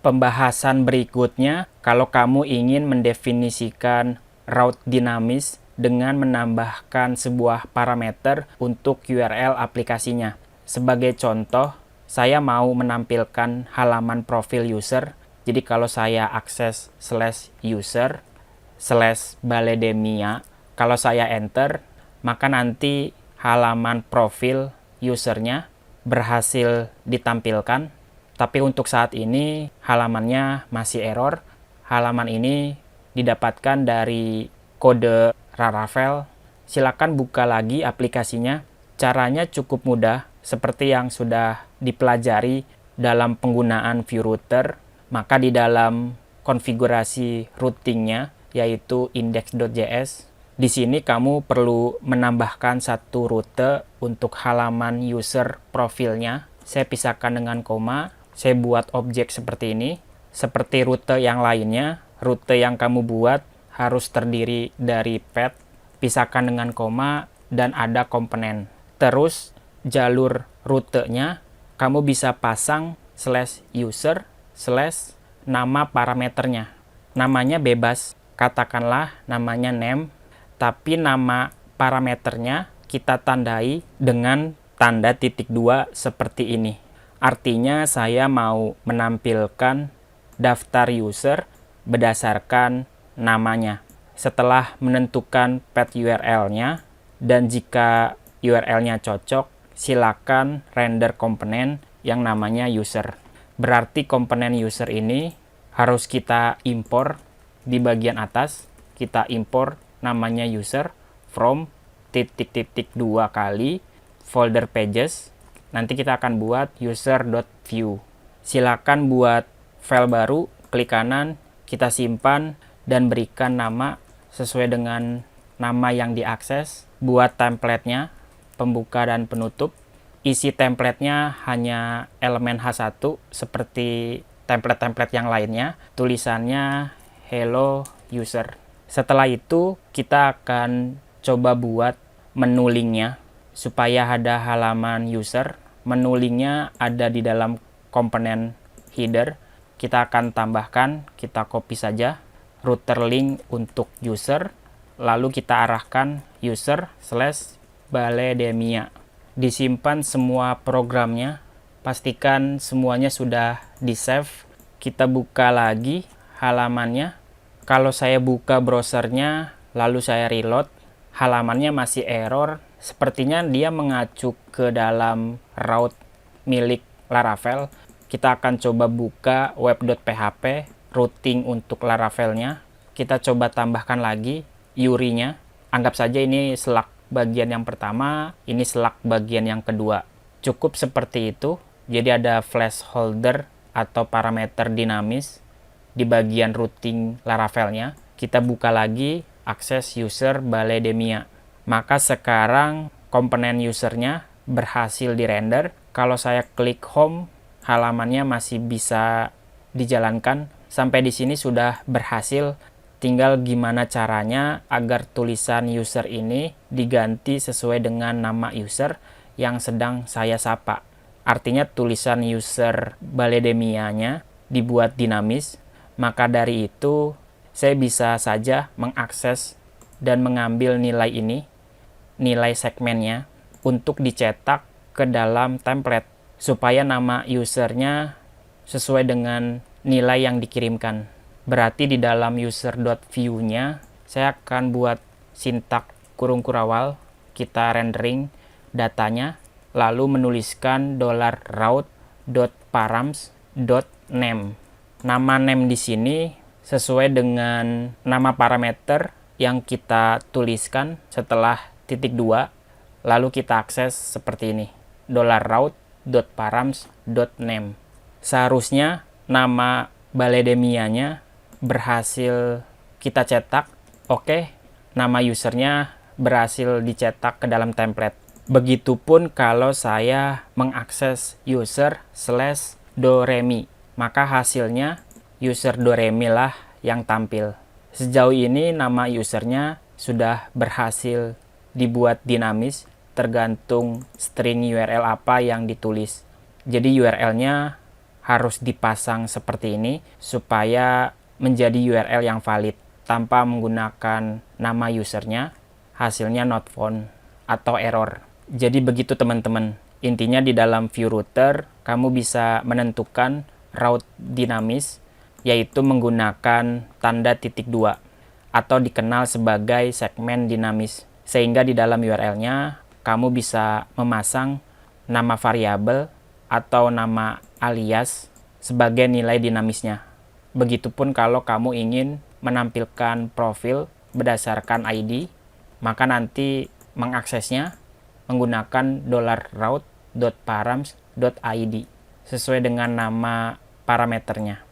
pembahasan berikutnya kalau kamu ingin mendefinisikan route dinamis dengan menambahkan sebuah parameter untuk URL aplikasinya. Sebagai contoh, saya mau menampilkan halaman profil user. Jadi kalau saya akses /user/baledemia, kalau saya enter, maka nanti halaman profil usernya berhasil ditampilkan. Tapi untuk saat ini halamannya masih error. Halaman ini didapatkan dari kode Laravel. Silakan buka lagi aplikasinya. Caranya cukup mudah seperti yang sudah dipelajari dalam penggunaan view router. Maka di dalam konfigurasi routingnya yaitu index.js, di sini kamu perlu menambahkan satu rute untuk halaman user profilnya. Saya pisahkan dengan koma. Saya buat objek seperti ini. Seperti rute yang lainnya, rute yang kamu buat harus terdiri dari path, pisahkan dengan koma, dan ada komponen. Terus jalur rutenya kamu bisa pasang /user/ nama parameternya. Namanya bebas, katakanlah namanya name, tapi nama parameternya kita tandai dengan tanda titik 2 seperti ini. Artinya saya mau menampilkan daftar user berdasarkan namanya. Setelah menentukan path URL-nya, dan jika URL-nya cocok, silakan render komponen yang namanya user. Berarti komponen user ini harus kita impor di bagian atas. Kita impor namanya user from _2 kali folder pages. Nanti kita akan buat user.view. Silakan buat file baru, klik kanan, kita simpan, dan berikan nama sesuai dengan nama yang diakses. Buat template-nya, pembuka dan penutup. Isi template-nya hanya elemen H1 seperti template-template yang lainnya. Tulisannya hello user. Setelah itu kita akan coba buat menu linknya supaya ada halaman user. Menu linknya ada di dalam komponen header. Kita akan tambahkan, kita copy saja router link untuk user, lalu kita arahkan user/baledemia. Disimpan semua programnya, pastikan semuanya sudah di save. Kita buka lagi halamannya. Kalau saya buka browsernya lalu saya reload, halamannya masih error. Sepertinya dia mengacu ke dalam route milik Laravel. Kita akan coba buka web.php routing untuk Laravelnya. Kita coba tambahkan lagi URI-nya. Anggap saja ini selak bagian yang pertama, ini selak bagian yang kedua. Cukup seperti itu. Jadi ada placeholder atau parameter dinamis di bagian routing Laravelnya. Kita buka lagi akses user baledemia. Maka sekarang komponen usernya berhasil dirender. Kalau saya klik home, halamannya masih bisa dijalankan. Sampai di sini sudah berhasil. Tinggal gimana caranya agar tulisan user ini diganti sesuai dengan nama user yang sedang saya sapa. Artinya tulisan user baledemianya dibuat dinamis. Maka dari itu saya bisa saja mengakses dan mengambil nilai ini, nilai segmennya, untuk dicetak ke dalam template supaya nama usernya sesuai dengan nilai yang dikirimkan. Berarti di dalam user.view-nya saya akan buat sintak kurung kurawal, kita rendering datanya, lalu menuliskan $route.params.name. Nama name di sini sesuai dengan nama parameter yang kita tuliskan setelah titik 2, lalu kita akses seperti ini, $route.params.name. Seharusnya nama baledemianya berhasil kita cetak. Oke, nama usernya berhasil dicetak ke dalam template. Begitupun kalau saya mengakses user/doremi, maka hasilnya user doremi lah yang tampil. Sejauh ini nama usernya sudah berhasil dibuat dinamis tergantung string URL apa yang ditulis. Jadi URL-nya harus dipasang seperti ini supaya menjadi URL yang valid tanpa menggunakan nama usernya, hasilnya not found atau error. Jadi begitu teman-teman. Intinya di dalam view router, kamu bisa menentukan route dinamis, yaitu menggunakan tanda titik 2 atau dikenal sebagai segmen dinamis. Sehingga di dalam URL-nya, kamu bisa memasang nama variabel atau nama alias sebagai nilai dinamisnya. Begitupun kalau kamu ingin menampilkan profil berdasarkan ID, maka nanti mengaksesnya menggunakan $route.params.id sesuai dengan nama parameternya.